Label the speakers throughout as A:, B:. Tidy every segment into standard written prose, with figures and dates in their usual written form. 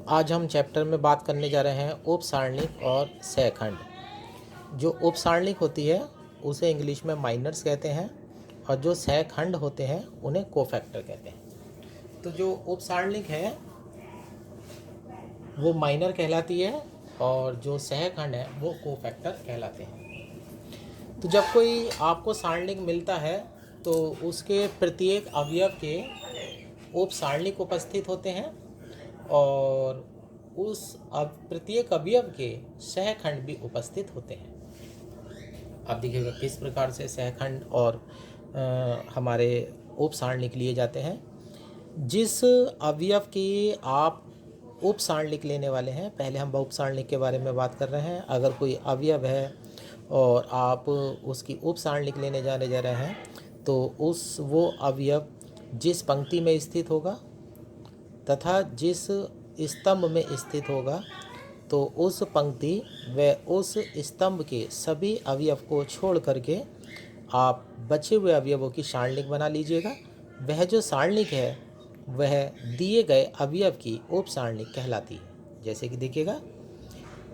A: आज हम चैप्टर में बात करने जा रहे हैं उपसारणिक और सहखंड। जो उपसारणिक होती है उसे इंग्लिश में माइनर्स कहते हैं और जो सहखंड होते हैं उन्हें कोफैक्टर कहते हैं। तो जो उपसारणिक है वो माइनर कहलाती है और जो सहखंड है वो कोफैक्टर कहलाते हैं। तो जब कोई आपको सारणिक मिलता है तो उसके प्रत्येक अवयव के उपसारणिक उपस्थित होते हैं और उस प्रत्येक अवयव के सहखंड भी उपस्थित होते हैं। अब देखिएगा किस प्रकार से सहखंड और हमारे उपसारणिक लिए जाते हैं। जिस अवयव के आप उपसारणिक लेने वाले हैं, पहले हम उपसारणिक के बारे में बात कर रहे हैं। अगर कोई अवयव है और आप उसकी उपसारणिक लेने जा रहे हैं तो वो अवयव जिस पंक्ति में स्थित होगा तथा जिस स्तंभ में स्थित होगा तो उस पंक्ति व उस स्तंभ के सभी अवयव को छोड़ करके आप बचे हुए अवयवों की सारणिक बना लीजिएगा। वह जो सारणिक है वह दिए गए अवयव की उपसारणिक कहलाती है। जैसे कि देखिएगा,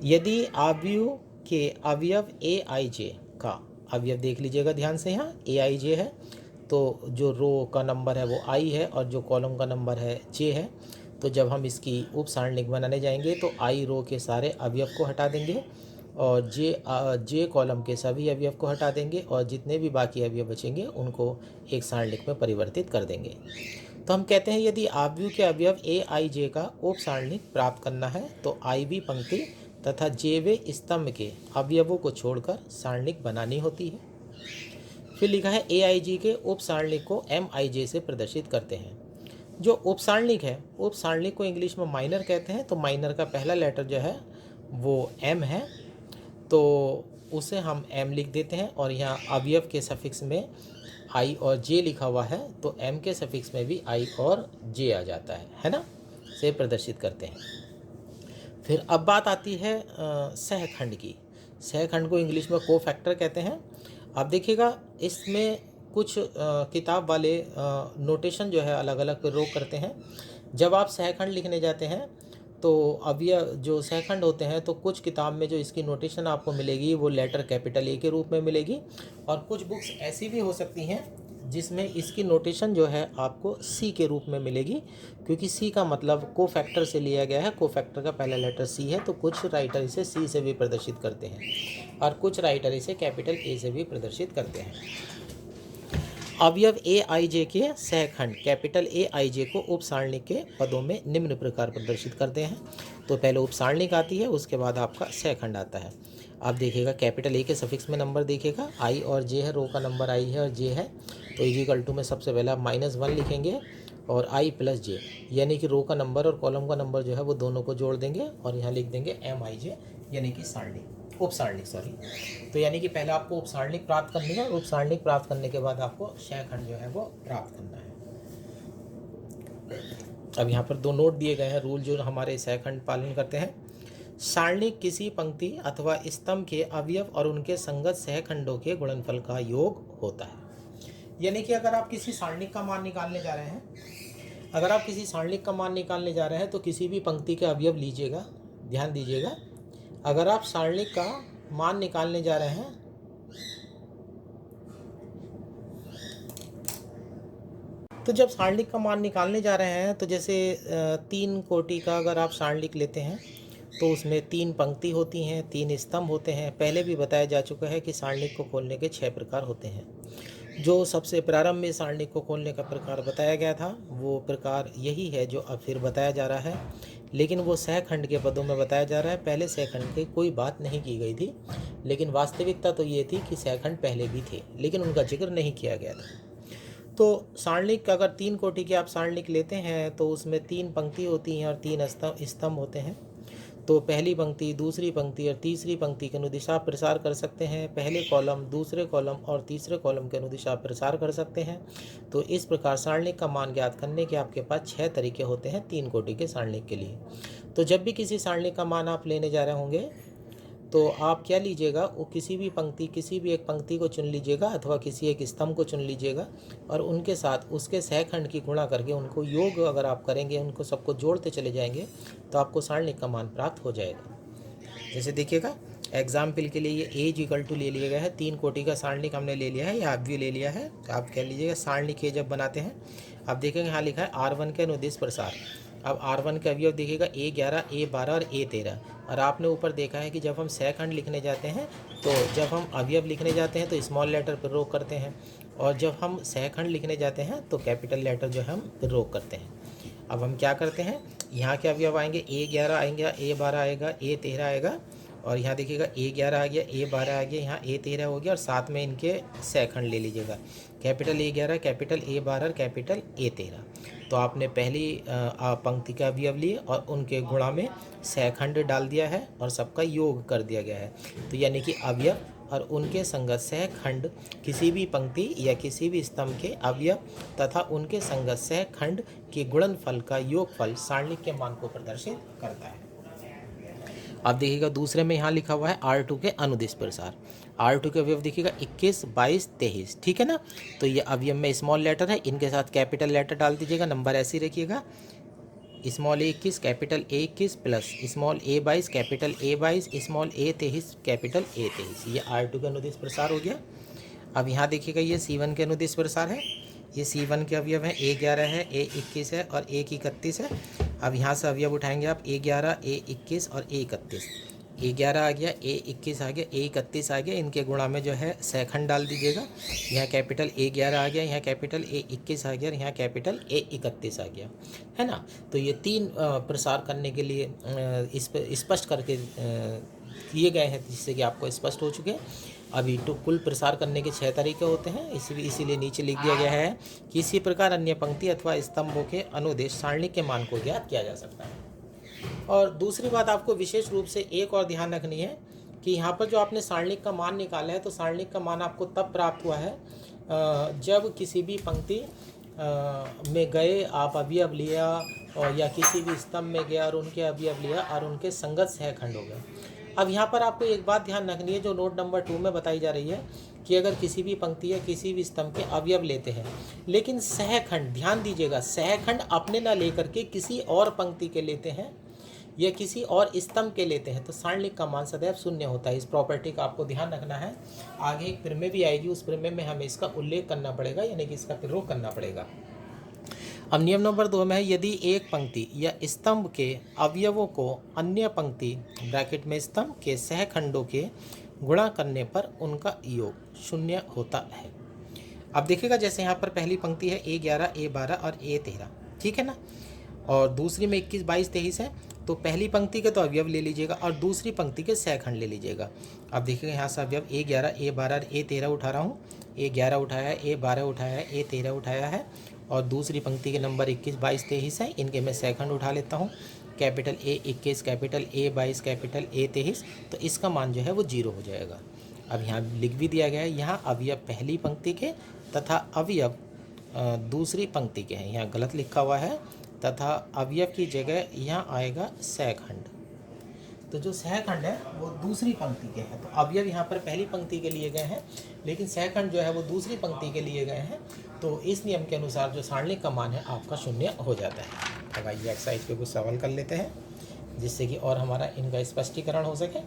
A: यदि आव्यूह के अवयव ए आई जे का अवयव देख लीजिएगा ध्यान से, यहाँ ए आई जे है तो जो रो का नंबर है वो आई है और जो कॉलम का नंबर है जे है। तो जब हम इसकी उपसारणिक बनाने जाएंगे तो आई रो के सारे अवयव को हटा देंगे और जे कॉलम के सभी अवयव को हटा देंगे और जितने भी बाकी अवयव बचेंगे उनको एक सारणिक में परिवर्तित कर देंगे। तो हम कहते हैं यदि आव्यूह के अवयव ए आई जे का उपसारणिक प्राप्त करना है तो आई बी पंक्ति तथा जे वे स्तंभ के अवयवों को छोड़कर सारणिक बनानी होती है। फिर लिखा है ए आई जी के उपसारणिक को एम आई जे से प्रदर्शित करते हैं। जो उपसारणिक है, उपसारणिक को इंग्लिश में माइनर कहते हैं। तो माइनर का पहला लेटर जो है वो एम है तो उसे हम एम लिख देते हैं और यहाँ अवयव के सफिक्स में आई और जे लिखा हुआ है तो एम के सफिक्स में भी आई और जे आ जाता है ना, से प्रदर्शित करते हैं। फिर अब बात आती है सहखंड की। सहखंड को इंग्लिश में कोफैक्टर कहते हैं। अब देखिएगा इसमें कुछ किताब वाले नोटेशन जो है अलग अलग प्रयोग करते हैं। जब आप सहखंड लिखने जाते हैं तो अब यह जो सहखंड होते हैं तो कुछ किताब में जो इसकी नोटेशन आपको मिलेगी वो लेटर कैपिटल ए के रूप में मिलेगी और कुछ बुक्स ऐसी भी हो सकती हैं जिसमें इसकी नोटेशन जो है आपको सी के रूप में मिलेगी, क्योंकि सी का मतलब कोफैक्टर से लिया गया है। कोफैक्टर का पहला लेटर सी है तो कुछ राइटर इसे सी से भी प्रदर्शित करते हैं और कुछ राइटर इसे कैपिटल ए से भी प्रदर्शित करते हैं। अवयव ए आई जे के सहखंड कैपिटल ए आई जे को उपसारणिक के पदों में निम्न प्रकार प्रदर्शित करते हैं। तो पहले उपसारणिक आती है, उसके बाद आपका सहखंड आता है। आप देखिएगा कैपिटल ए के सफिक्स में नंबर देखिएगा, आई और जे है, रो का नंबर आई है और जे है तो इजिकल टू में सबसे पहले आप -1 लिखेंगे और आई प्लस जे, यानी कि रो का नंबर और कॉलम का नंबर जो है वो दोनों को जोड़ देंगे और यहाँ लिख देंगे एम आई जे, यानी कि सारणिक उपसारणिक तो यानी कि पहले आपको उपसारणिक प्राप्त करनी है और उपसारणिक प्राप्त करने के बाद आपको सहखंड जो है वो प्राप्त करना है। अब यहाँ पर 2 नोट दिए गए हैं, रूल जो हमारे सहखंड पालन करते हैं। सारणिक किसी पंक्ति अथवा स्तंभ के अवयव और उनके संगत सहखंडों के गुणनफल का योग होता है। यानी कि अगर आप किसी सारणिक का मान निकालने जा रहे हैं, तो किसी भी पंक्ति के अवयव लीजिएगा, ध्यान दीजिएगा। अगर आप सारणिक का मान निकालने जा रहे हैं तो जब सारणिक का मान निकालने जा रहे हैं तो जैसे 3 कोटि का अगर आप सारणिक लेते हैं तो उसमें 3 पंक्ति होती हैं, 3 स्तंभ होते हैं। पहले भी बताया जा चुका है कि सारणिक को खोलने के 6 प्रकार होते हैं। जो सबसे प्रारंभ में सारणिक को खोलने का प्रकार बताया गया था वो प्रकार यही है जो अब फिर बताया जा रहा है, लेकिन वो सहखंड के पदों में बताया जा रहा है। पहले सहखंड की कोई बात नहीं की गई थी, लेकिन वास्तविकता तो ये थी कि सहखंड पहले भी थे लेकिन उनका जिक्र नहीं किया गया था। तो सारणिक अगर 3 कोटि के आप सारणिक लेते हैं तो उसमें 3 पंक्ति होती हैं और 3 स्तंभ होते हैं। तो पहली पंक्ति, दूसरी पंक्ति और तीसरी पंक्ति के अनुदिशा प्रसार कर सकते हैं। पहले कॉलम, दूसरे कॉलम और तीसरे कॉलम के अनुदिशा प्रसार कर सकते हैं। तो इस प्रकार सारणिक का मान ज्ञात करने के आपके पास 6 तरीके होते हैं 3 कोटि के सारणिक के लिए। तो जब भी किसी सारणिक का मान आप लेने जा रहे होंगे तो आप क्या लीजिएगा, वो किसी भी एक पंक्ति को चुन लीजिएगा अथवा किसी एक स्तंभ को चुन लीजिएगा और उनके साथ उसके सहखंड की गुणा करके उनको योग अगर आप करेंगे, उनको सबको जोड़ते चले जाएंगे तो आपको सारणिक का मान प्राप्त हो जाएगा। जैसे देखिएगा, एग्जाम्पल के लिए ये एज इक्वल टू ले लिया गया है, 3 कोटि का सारणिक हमने ले लिया है या आप भी ले लिया है। तो आप कह लीजिएगा सारणिक ये जब बनाते हैं, आप देखेंगे यहाँ लिखा है R1 के अनुदिश प्रसार। अब R1 के अवयव देखिएगा A11, A12 और A13। और आपने ऊपर देखा है कि जब हम सहखंड लिखने जाते हैं तो जब हम अवयव लिखने जाते हैं तो स्मॉल लेटर प्रयोग करते हैं, और जब हम सहखंड लिखने जाते हैं तो कैपिटल लेटर जो है हम प्रयोग करते हैं। अब हम क्या करते हैं, यहाँ के अवयव आएंगे, A11 आएंगे, A12 आएगा, A13 आएगा, और यहाँ देखिएगा A11 आ गया, A12 आ गया, यहाँ A13 हो गया, और साथ में इनके सहखंड ले लीजिएगा, कैपिटल A11, कैपिटल A12 और कैपिटल A13। तो आपने पहली पंक्ति का अवयव लिए और उनके गुणा में सहखंड डाल दिया है और सबका योग कर दिया गया है। तो यानी कि अवयव और उनके संगत सहखंड किसी भी पंक्ति या किसी भी स्तंभ के अवयव तथा उनके संगत सहखंड के गुणनफल का योगफल सारणिक के मान को प्रदर्शित करता है। अब देखिएगा दूसरे में यहाँ लिखा हुआ है R2 के अनुदिश प्रसार। R2 के अवयव देखिएगा 21, 22, 23, ठीक है ना। तो ये अवयव में स्मॉल लेटर है, इनके साथ कैपिटल लेटर डाल दीजिएगा, नंबर ऐसे ही रखिएगा, small A21 capital A21 plus small A22 capital A22 small A23 capital A23। ये R2 के अनुदिश प्रसार हो गया। अब यहाँ देखिएगा ये C1 के अनुदिश प्रसार है, ये C1 के अवयव हैं, A11 है, A21 है और A31 है। अब यहाँ से अवयव उठाएंगे आप, A11, A21 और A31। A11 आ गया, A21 आ गया, A31 आ गया, इनके गुणा में जो है सहखंड डाल दीजिएगा। यहाँ कैपिटल A11 आ गया, यहाँ कैपिटल A21 आ गया, यहाँ कैपिटल A31 आ गया, है ना। तो ये 3 प्रसार करने के लिए स्पष्ट करके किए गए हैं, जिससे कि आपको स्पष्ट हो चुके हैं। अभी तो कुल प्रसार करने के 6 तरीके होते हैं, इसीलिए नीचे लिख दिया गया है कि इसी प्रकार अन्य पंक्ति अथवा स्तंभों के अनुदेश सारणिक के मान को ज्ञात किया जा सकता है। और दूसरी बात आपको विशेष रूप से एक और ध्यान रखनी है कि यहाँ पर जो आपने सारणिक का मान निकाला है, तो सारणिक का मान आपको तब प्राप्त हुआ है जब किसी भी पंक्ति में गए, आप अवयव लिया, और या किसी भी स्तंभ में गया और उनके अवयव लिया और उनके संगत सहखंड हो गए। अब यहाँ पर आपको एक बात ध्यान रखनी है जो नोट नंबर 2 में बताई जा रही है कि अगर किसी भी पंक्ति या किसी भी स्तंभ के अवयव लेते हैं, लेकिन सहखंड, ध्यान दीजिएगा, सहखंड अपने ना लेकर के किसी और पंक्ति के लेते हैं या किसी और स्तंभ के लेते हैं, तो सारणिक का मान सदैव शून्य होता है। इस प्रॉपर्टी का आपको ध्यान रखना है। आगे एक प्रमेय भी आएगी, उस प्रमेय में हमें इसका उल्लेख करना पड़ेगा, यानी कि इसका प्रयोग करना पड़ेगा। अब नियम नंबर 2 में है, यदि एक पंक्ति या स्तंभ के अवयवों को अन्य पंक्ति ब्रैकेट में स्तंभ के सहखंडों के गुणा करने पर उनका योग शून्य होता है। अब देखिएगा, जैसे यहाँ पर पहली पंक्ति है A11, A12 और A13, ठीक है ना, और दूसरी में 21, 22, 23 है। तो पहली पंक्ति के तो अवयव ले लीजिएगा और दूसरी पंक्ति के सहखंड ले लीजिएगा। अब देखिएगा यहाँ से अवयव A11, A12 और A13 उठा रहा हूँ, A11 उठाया है, A12 उठाया है, A13 उठाया है, और दूसरी पंक्ति के नंबर 21, 22, 23 है, इनके मैं सहखंड उठा लेता हूँ, capital A21, capital A22, capital A23। तो इसका मान जो है वो 0 हो जाएगा। अब यहाँ लिख भी दिया गया है, यहाँ अवयव पहली पंक्ति के तथा अवयव दूसरी पंक्ति के हैं, यहाँ गलत लिखा हुआ है, तथा अवयव की जगह यहाँ आएगा सहखंड। तो जो सहखंड है वो दूसरी पंक्ति के हैं, तो अवयव यहाँ पर पहली पंक्ति के लिए गए हैं, लेकिन सहखंड जो है वो दूसरी पंक्ति के लिए गए हैं। तो इस नियम के अनुसार जो सारणिक का मान है आपका शून्य हो जाता है। अब आइए एक्सरसाइज पे कुछ सवाल कर लेते हैं, जिससे कि और हमारा इनका स्पष्टीकरण हो सके।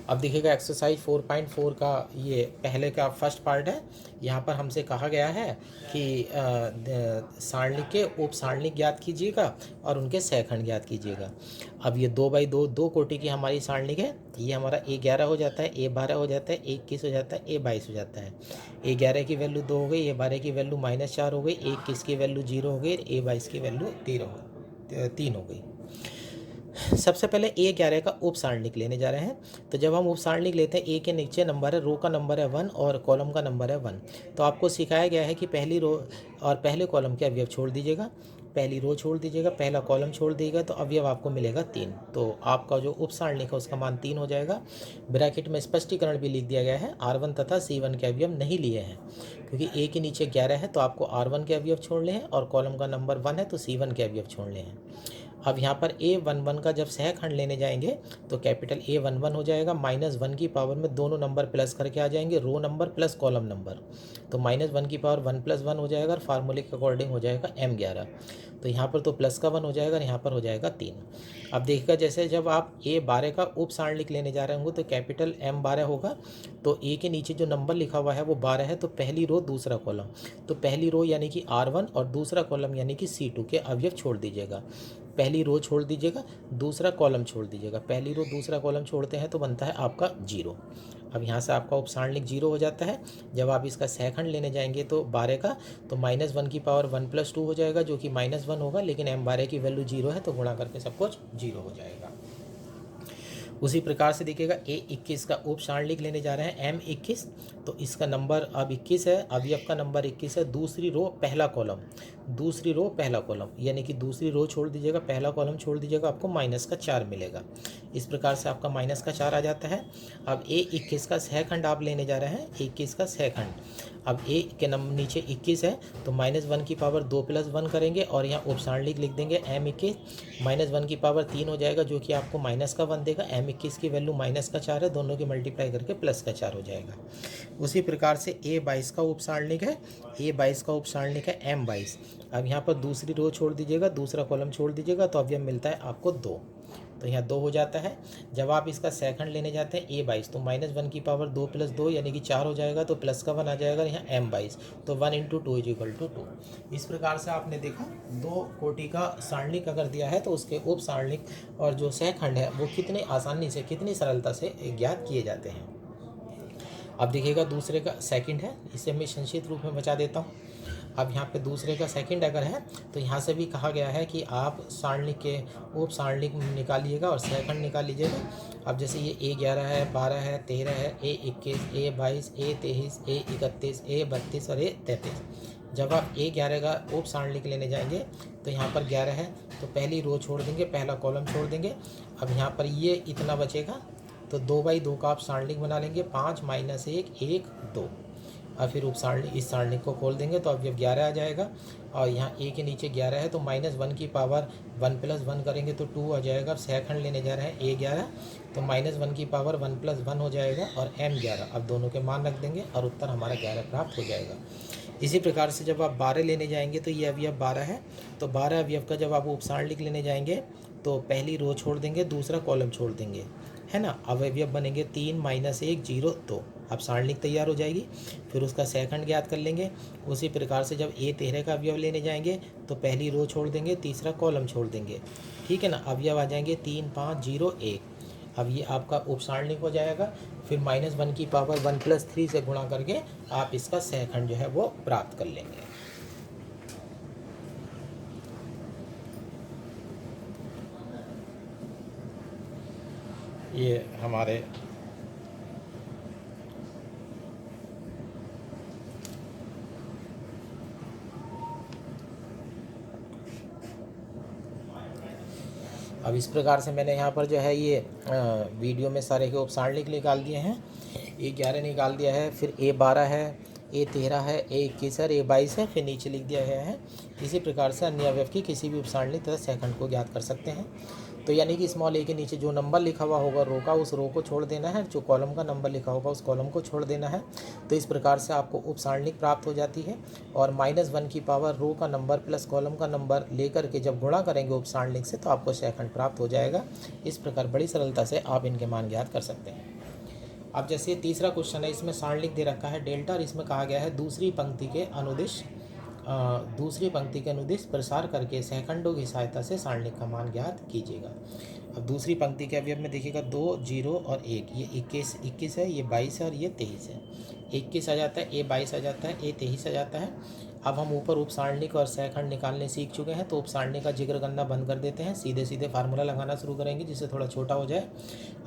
A: अब देखिएगा एक्सरसाइज 4.4 का ये पहले का फर्स्ट पार्ट है। यहाँ पर हमसे कहा गया है कि सारणिक के उप सारणिक ज्ञात कीजिएगा और उनके सहखंड ज्ञात कीजिएगा। अब ये 2x2 2 कोटि की हमारी सारणिक है। ये हमारा A11 हो जाता है, A12 हो जाता है, A21 हो जाता है, A22 हो जाता है। A11 की वैल्यू 2 हो गई, A12 की वैल्यू -4 हो गई, A21 की वैल्यू 0 हो गई, A22 की वैल्यू 3 हो गई। सबसे पहले A11 का उप सारणिक लेने जा रहे हैं। तो जब हम उप सारणिक लेते हैं, A के नीचे नंबर है, रो का नंबर है 1 और कॉलम का नंबर है 1। तो आपको सिखाया गया है कि पहली रो और पहले कॉलम के अवयव छोड़ दीजिएगा, पहली रो छोड़ दीजिएगा, पहला कॉलम छोड़ दीजिएगा, तो अवयव आपको मिलेगा 3। तो आपका जो उप सारणिक है उसका मान 3 हो जाएगा। ब्रैकेट में स्पष्टीकरण भी लिख दिया गया है, R1 तथा C1 के अवयव नहीं लिए हैं, क्योंकि A के नीचे 11 है तो आपको R1 के अवयव छोड़ने हैं, और कॉलम का नंबर 1 है तो C1 के अवयव छोड़ने हैं। अब यहाँ पर A11 का जब सहखंड लेने जाएंगे तो कैपिटल A11 हो जाएगा, -1 की पावर में दोनों नंबर प्लस करके आ जाएंगे, row number plus column number, तो -1 की पावर 1 + 1 हो जाएगा और फार्मूले के अकॉर्डिंग हो जाएगा M11। तो यहाँ पर तो प्लस का 1 हो जाएगा और यहाँ पर हो जाएगा 3। अब देखिएगा जैसे जब आप A12 का उप सारणिक लेने जा रहे होंगे तो कैपिटल M12 होगा, तो A के नीचे जो नंबर लिखा हुआ है वो 12 है, तो पहली रो दूसरा कॉलम, तो पहली रो यानी कि R1 और दूसरा कॉलम यानी कि C2 के अवयव छोड़ दीजिएगा। पहली रो छोड़ दीजिएगा, दूसरा कॉलम छोड़ दीजिएगा, पहली रो दूसरा कॉलम छोड़ते हैं तो बनता है आपका 0। अब यहाँ से आपका उपसारणिक 0 हो जाता है। जब आप इसका सहखंड लेने जाएंगे तो 12 का, तो -1 की पावर 1 + 2 हो जाएगा जो कि -1 होगा, लेकिन M12 की वैल्यू 0 है तो गुणा करके सब कुछ 0 हो जाएगा। उसी प्रकार से देखिएगा A21 का उप सारणिक लेने जा रहे हैं M21, तो इसका नंबर अब 21 है, अवयव का नंबर 21 है, दूसरी रो पहला कॉलम, दूसरी रो पहला कॉलम यानी कि दूसरी रो छोड़ दीजिएगा, पहला कॉलम छोड़ दीजिएगा, आपको -4 मिलेगा। इस प्रकार से आपका -4 आ जाता है। अब A21 का सहखंड आप लेने जा रहे हैं, 21 का सहखंड, अब A के नंबर नीचे 21 है तो -1 की पावर 2 + 1 करेंगे और यहाँ उपसारणिक लिख देंगे M21, -1 की पावर 3 हो जाएगा जो कि आपको -1 देगा। M21 की वैल्यू -4 है, दोनों की मल्टीप्लाई करके +4 हो जाएगा। उसी प्रकार से A22 का उपसारणिक है, A22 का उपसारणिक है M22। अब यहाँ पर दूसरी रो छोड़ दीजिएगा, दूसरा कॉलम छोड़ दीजिएगा, तो अवयव मिलता है आपको 2, तो यहाँ 2 हो जाता है। जब आप इसका सेकंड लेने जाते हैं A22 तो -1 की पावर 2 + 2 यानी कि 4 हो जाएगा, तो प्लस का 1 आ जाएगा, यहाँ M22, तो 1 × 2 = 2। इस प्रकार से आपने देखा 2 कोटि का सारणिक अगर दिया है तो उसके उप सारणिक और जो सहखंड है वो कितने आसानी से, कितनी सरलता से ज्ञात किए जाते हैं। अब देखिएगा दूसरे का सेकंड है, इसे मैं संक्षिप्त रूप में बता देता हूँ। अब यहाँ पे दूसरे का सेकंड अगर है तो यहाँ से भी कहा गया है कि आप सारणिक के उप सारणिक निकालिएगा और सहखंड निकाल लीजिएगा। अब जैसे ये A11 है, 12 है, 13 है, A21, A22, A23, A31, A32 और A33। जब आप A11 का उप सारणिक लेने जाएंगे तो यहाँ पर 11 है तो पहली रो छोड़ देंगे, पहला कॉलम छोड़ देंगे। अब यहाँ पर ये इतना बचेगा तो 2/2 का आप सारणिक बना लेंगे, 5 - 1 1 2। और फिर उप सारणिक, इस सारणिक को खोल देंगे तो अब जब 11 आ जाएगा और यहाँ A के नीचे 11 है तो -1 की पावर 1 + 1 करेंगे तो 2 आ जाएगा। अब सहखंड लेने जा रहे हैं A11 तो -1 की पावर 1 + 1 हो जाएगा और M11, अब दोनों के मान रख देंगे और उत्तर हमारा 11 प्राप्त हो जाएगा। इसी प्रकार से जब आप 12 लेने जाएंगे तो ये अवयव 12 है, तो 12 अवयव का जब आप उप सारणिक लेने जाएंगे तो पहली रो छोड़ देंगे, दूसरा कॉलम छोड़ देंगे, है ना। अवयव बनेंगे 3 - 1 0 2। अब सारणिक तैयार हो जाएगी, फिर उसका सहखंड ज्ञात कर लेंगे। उसी प्रकार से जब A13 का अवयव लेने जाएंगे तो पहली रो छोड़ देंगे, तीसरा कॉलम छोड़ देंगे, ठीक है ना। अवयव आ जाएंगे 3 5 0 1। अब ये आपका उपसारणिक हो जाएगा। फिर -1 की पावर 1 + 3 से गुणा करके आप इसका सहखंड जो है वो प्राप्त कर लेंगे। ये हमारे अब इस प्रकार से मैंने यहाँ पर जो है ये वीडियो में सारे के उपसारणिक निकाल दिए हैं। A11 निकाल दिया है, फिर A12 है, A13 है, A21 है, A22 है, फिर नीचे लिख दिया गया है। इसी प्रकार से अन्य अवयव की किसी भी उपसारणिक तथा सहखंड को ज्ञात कर सकते हैं। तो यानी कि स्मॉल a के नीचे जो नंबर लिखा हुआ होगा रो का, उस रो को छोड़ देना है, जो कॉलम का नंबर लिखा होगा उस कॉलम को छोड़ देना है। तो इस प्रकार से आपको उपसारणिक प्राप्त हो जाती है। और -1 की पावर रो का नंबर प्लस कॉलम का नंबर लेकर के जब गुणा करेंगे उपसारणिक से तो आपको सहखंड प्राप्त हो जाएगा। इस प्रकार बड़ी सरलता से आप इनके मान ज्ञात कर सकते हैं। अब जैसे तीसरा क्वेश्चन है, इसमें सारणिक दे रखा है डेल्टा और इसमें कहा गया है दूसरी पंक्ति के अनुदिश प्रसार करके सहखंडों की सहायता से सारणिक का मान ज्ञात कीजिएगा। अब दूसरी पंक्ति के अवयव में देखिएगा 2 0 और 1, ये 21 है, ये 22 है और ये 23 है। 21 आ जाता है, A22 आ जाता है, A23 आ जाता है। अब हम ऊपर उपसारणिक और सहखंड निकालने सीख चुके हैं, तो उपसारणिक का जिक्र करना बंद कर देते हैं, सीधे सीधे फार्मूला लगाना शुरू करेंगे जिससे थोड़ा छोटा हो जाए।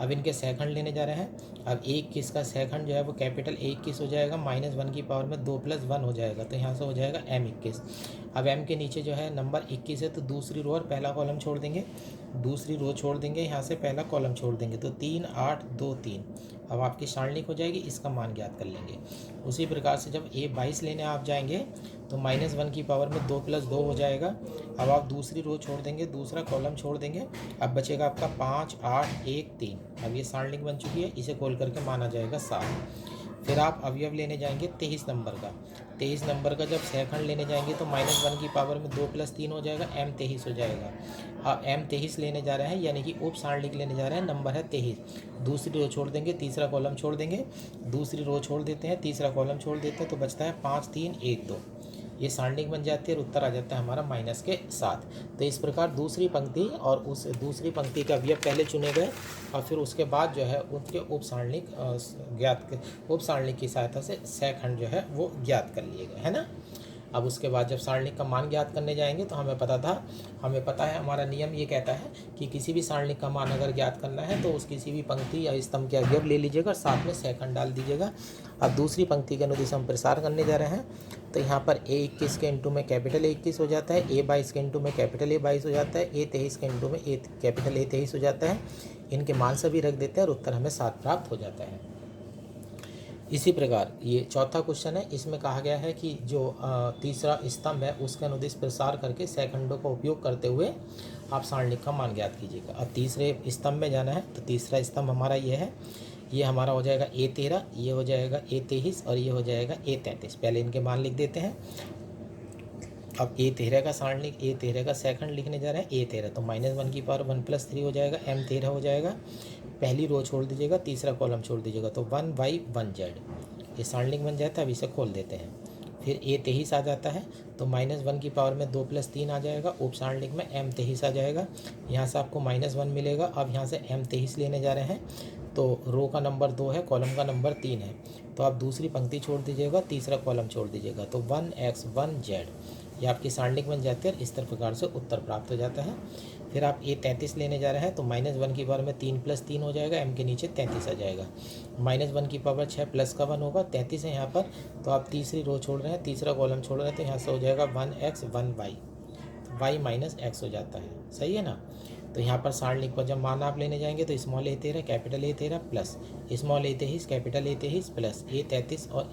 A: अब इनके सहखंड लेने जा रहे हैं। अब 21 का सहखंड जो है वो कैपिटल 21 हो जाएगा, -1 की पावर में 2 + 1 हो जाएगा, तो यहाँ से हो जाएगा M21। अब M के नीचे जो है नंबर 21 है, तो दूसरी रो और पहला कॉलम छोड़ देंगे, दूसरी रो छोड़ देंगे, यहाँ से पहला कॉलम छोड़ देंगे, तो 3 8 2 3। अब आपकी सारणिक हो जाएगी, इसका मान ज्ञात कर लेंगे। उसी प्रकार से जब a 22 लेने आप जाएंगे तो -1 की पावर में 2 + 2 हो जाएगा। अब आप दूसरी रो छोड़ देंगे, दूसरा कॉलम छोड़ देंगे, अब बचेगा आपका 5, 8, 1, 3। अब ये सारणिक बन चुकी है, इसे खोल करके माना जाएगा 7। फिर आप अवयव लेने जाएंगे 23 नंबर का। 23 नंबर का जब सहखंड लेने जाएंगे तो -1 की पावर में 2 + 3 हो जाएगा, m23 हो जाएगा। अब m23 लेने जा रहे हैं, यानी कि उप सारणिक लेने जा रहे हैं, नंबर है 23। दूसरी रो छोड़ देंगे, तीसरा कॉलम छोड़ देंगे, दूसरी रो छोड़ देते हैं, तीसरा कॉलम छोड़ देते हैं, तो बचता है 5, 3, 1, 2। ये सारणिक बन जाती है और उत्तर आ जाता है हमारा -7। तो इस प्रकार दूसरी पंक्ति और उस दूसरी पंक्ति का अवयव पहले चुने गए और फिर उसके बाद जो है उनके उप सारणिक की सहायता से सहखंड जो है वो ज्ञात कर लिए गए, है ना। अब उसके बाद जब सारणिक का मान ज्ञात करने जाएंगे तो हमें पता है हमारा नियम ये कहता है कि किसी भी सारणिक का मान अगर ज्ञात करना है तो उस किसी भी पंक्ति या स्तंभ के अवयव ले लीजिएगा और साथ में सहखंड डाल दीजिएगा। अब दूसरी पंक्ति के अनुदिश हम प्रसार करने जा रहे हैं, तो यहाँ पर A21 के इंटू में कैपिटल A21 हो जाता है, A22 के इंटू में कैपिटल A22 हो जाता है, A23 के इंटू में कैपिटल A23 हो जाता है। इनके मान सभी रख देते हैं और उत्तर हमें 7 प्राप्त हो जाता है। इसी प्रकार ये चौथा क्वेश्चन है, इसमें कहा गया है कि जो तीसरा स्तंभ है उसके अनुदिश प्रसार करके सहखंडों का उपयोग करते हुए आप सारणिक का मान ज्ञात कीजिएगा। अब तीसरे स्तंभ में जाना है, तो तीसरा स्तंभ हमारा ये है, ये हमारा हो जाएगा A13, ये हो जाएगा A23 और ये हो जाएगा A33। पहले इनके मान लिख देते हैं। अब A13 का सारणिक, A13 का सहखंड लिखने जा रहे हैं A13, तो -1 की पावर 1 + 3 हो जाएगा, m13 हो जाएगा। पहली रो छोड़ दीजिएगा, तीसरा कॉलम छोड़ दीजिएगा, तो 1y 1z ये सारणिक बन जाता है। अब इसे खोल देते हैं, फिर A23 आ जाता है, तो -1 की पावर में 2 + 3 आ जाएगा, उप सारणिक में m23 आ जाएगा। यहाँ से आपको -1 मिलेगा। अब यहाँ से m23 लेने जा रहे हैं, तो रो का नंबर 2 है, कॉलम का नंबर 3 है, तो आप दूसरी पंक्ति छोड़ दीजिएगा, तीसरा कॉलम छोड़ दीजिएगा, तो 1x 1z ये आपकी सारणिक बन जाती है। इस तरह प्रकार से उत्तर प्राप्त हो जाता है। फिर आप A33 लेने जा रहे हैं, तो -1 की पावर में 3 + 3 हो जाएगा, m के नीचे 33 आ जाएगा। -1 की पावर 6 प्लस का 1 होगा, 33 है यहाँ पर, तो आप तीसरी रो छोड़ रहे हैं, तीसरा कॉलम छोड़ रहे हैं, तो यहाँ से हो जाएगा 1x 1y, y - x हो जाता है, सही है ना। तो यहाँ पर सारणिक पर जब मान आप लेने जाएंगे तो small A13 capital A13 plus small A23 capital A23 plus A33 और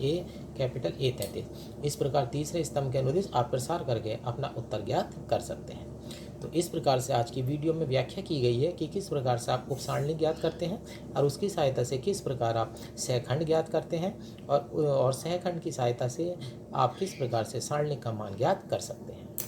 A: कैपिटल A33। इस प्रकार तीसरे स्तंभ के अनुदिश आप प्रसार करके अपना उत्तर ज्ञात कर सकते हैं। तो इस प्रकार से आज की वीडियो में व्याख्या की गई है कि किस प्रकार से आप उपसारणिक ज्ञात करते हैं और उसकी सहायता से किस प्रकार आप सहखंड ज्ञात करते हैं और सहखंड की सहायता से आप किस प्रकार से सारणिक का मान ज्ञात कर सकते हैं।